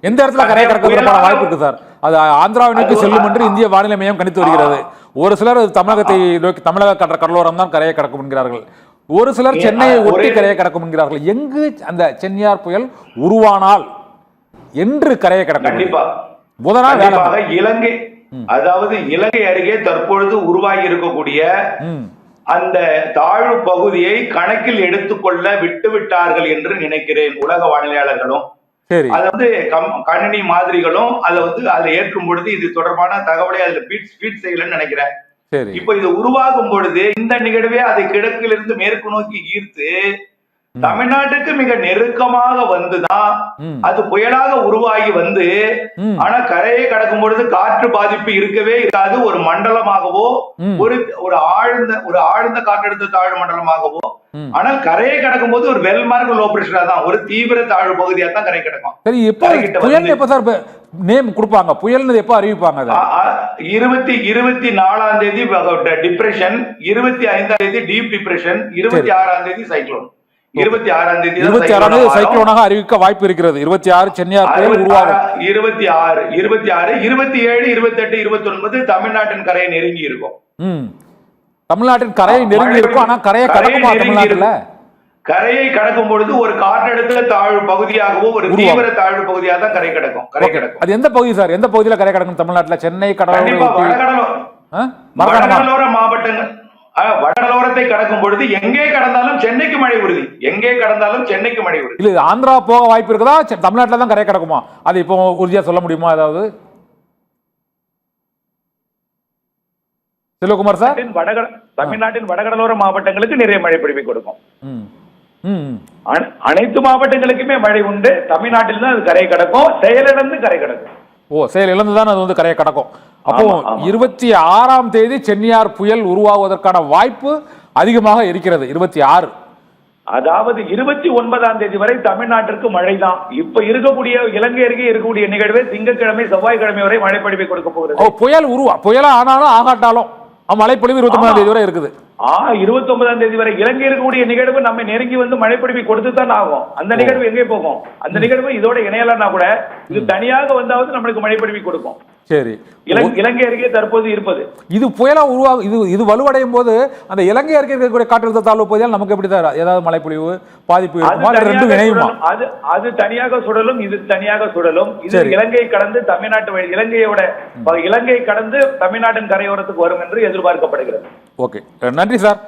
எந்த இடத்துல கரையை கடக்கிறதுக்கான வாய்ப்பு இருக்கு சார்? அது ஆந்திராவை நோக்கி செல்லும் என்று இந்திய வானிலை மையம் கணித்து வருகிறது. ஒரு சிலர் தமிழகத்தை நோக்கி, தமிழக கடலோரம் தான் கரையை கடக்கும் என்கிறார்கள். ஒரு சிலர் சென்னையை ஒட்டி கரையை கடக்கும் என்கிறார்கள். எங்கு அந்த சென்னியார் புயல் உருவானால் என்று கரையை கடக்கும்? புதனால் இலங்கை, அதாவது இலங்கை அருகே தற்பொழுது உருவாகி இருக்கக்கூடிய அந்த தாழ்வு பகுதியை கணக்கில் எடுத்துக்கொள்ள விட்டுவிட்டார்கள் என்று நினைக்கிறேன். உலக வானிலையாளர்களும் அதாவது கணினி மாதிரிகளும் அதை ஏற்றும் பொழுது இது தொடர்பான தகவலை அதுல ஃபீட் செய்யலன்னு நினைக்கிறேன். இப்ப இது உருவாகும் பொழுது இந்த நிகழ்வே அதை கிழக்கிலிருந்து மேற்கு நோக்கி ஈர்த்து தமிழ்நாட்டுக்கு மிக நெருக்கமாக வந்துதான் அது புயலாக உருவாகி வந்து, ஆனா கரையை கடக்கும் பொழுது காற்று பாதிப்பு இருக்கவே இருக்காது. ஒரு மண்டலமாகவோ ஒரு ஆழ்ந்த காற்றழுத்த தாழ்வு மண்டலமாகவோ, ஆனால் கரையை கடக்கும் போது ஒரு வெல்மார்க் லோ பிரஷரா தான், ஒரு தீவிர தாழ்வு பகுதியா தான் கரை கடக்கும். சரி, புயல் எப்ப சார் நேம் கொடுப்பாங்க? புயல் எப்ப அறிவிப்பாங்க? 24ஆம் தேதி டிப்ரெஷன், 25ஆம் தேதி டீப் டிப்ரெஷன், 26ஆம் தேதி சைக்ளோன். 26ஆம் தேதி சைக்ளோனாக அறிவிக்க வாய்ப்பு இருக்கிறது. 26 சென்னியார் புயல் உருவாகும். 26, 27, 28, 29 தமிழ்நாட்டின் கரையை நெருங்கி இருக்கும். தமிழ்நாட்டின் கரையை நெருங்கி இருக்கும். ஆனா கரையை கடக்குமா தமிழ்நாட்டுல? கரையை கடக்கும் பொழுது ஒரு காற்றழுத்த தாழ்வு பகுதியாகவோ ஒரு தீவிர தாழ்வு பகுதியாக தான் கரை கடக்கும். அது எந்த பகுதி சார்? எந்த பகுதியில கரை கடக்கும் தமிழ்நாட்டுல? சென்னை, வடகடலோர மாவட்டங்கள், வடகடலோரத்தை கடக்கும் பொழுது எங்கே கடந்தாலும் சென்னைக்கு மழை உறுதி. எங்கே கடந்தாலும் சென்னைக்கு மழை உறுதி. இல்ல, ஆந்திரா போக வாய்ப்பு இருக்குதா? தமிழ்நாட்டுல தான் கரை கடக்குமா? அது இப்போ உறுதியா சொல்ல முடியுமா? ஏதாவது செல்வகுமார் சார், தமிழ்நாட்டின் வடகடலோர மாவட்டங்களுக்கு நிறைய மழை பொழிவை கொடுக்கும். அனைத்து மாவட்டங்களுக்குமே மழை உண்டு. தமிழ்நாட்டில் தான் அது கரை கடக்கும். செயலிழந்து கரை கடக்கும். செயல் இழந்துதான் அது கரையை கடக்கும். அப்போ 26ஆம் தேதி சென்னியார் புயல் உருவாவதற்கான வாய்ப்பு அதிகமாக இருக்கிறது. 26, அதாவது 29ஆம் தேதி வரை தமிழ்நாட்டிற்கு மழை தான். இப்ப இருக்கக்கூடிய இலங்கை அருகே இருக்கக்கூடிய நிகழ்வு திங்கட்கிழமை செவ்வாய்க்கிழமை வரை மழை பொழிவை கொடுக்க போகிறது. புயலா ஆனாலும் ஆகாட்டாலும் மழைப்பொழிவு 29ஆம் தேதி வரை இருக்குது. 29ஆம் தேதி வரை இலங்கை இருக்கக்கூடிய நிகழ்வு நம்ம நெருங்கி வந்து மழைப்பொழிவை கொடுத்துதான் ஆகும். அந்த நிகழ்வு எங்கே போகும்? அந்த நிகழ்வு இதோட இணையலன்னா கூட இது தனியாக வந்தாவது நம்மளுக்கு மழைப்பொழிவை கொடுக்கும். சரி, இலங்கை அருகே தற்போது இருப்பது இது புயலா இது வலுவடையும் போது அந்த இலங்கை அருகே இருக்கக்கூடிய காற்றழுத்த தாழ்வு பகுதியால் நமக்கு எப்படி சார் ஏதாவது மழைப்பொழிவு பாதிப்பு இருக்குமா? ரெண்டும் இணையுமா? அது தனியாக சுடலும், இது தனியாக சுடலும். இது இலங்கை கடந்து தமிழ்நாட்டு இலங்கை கடந்து தமிழ்நாட்டின் கரையோரத்துக்கு வரும் என்று எதிர்பார்க்கப்படுகிறது. ஓகே, நன்றி சார்.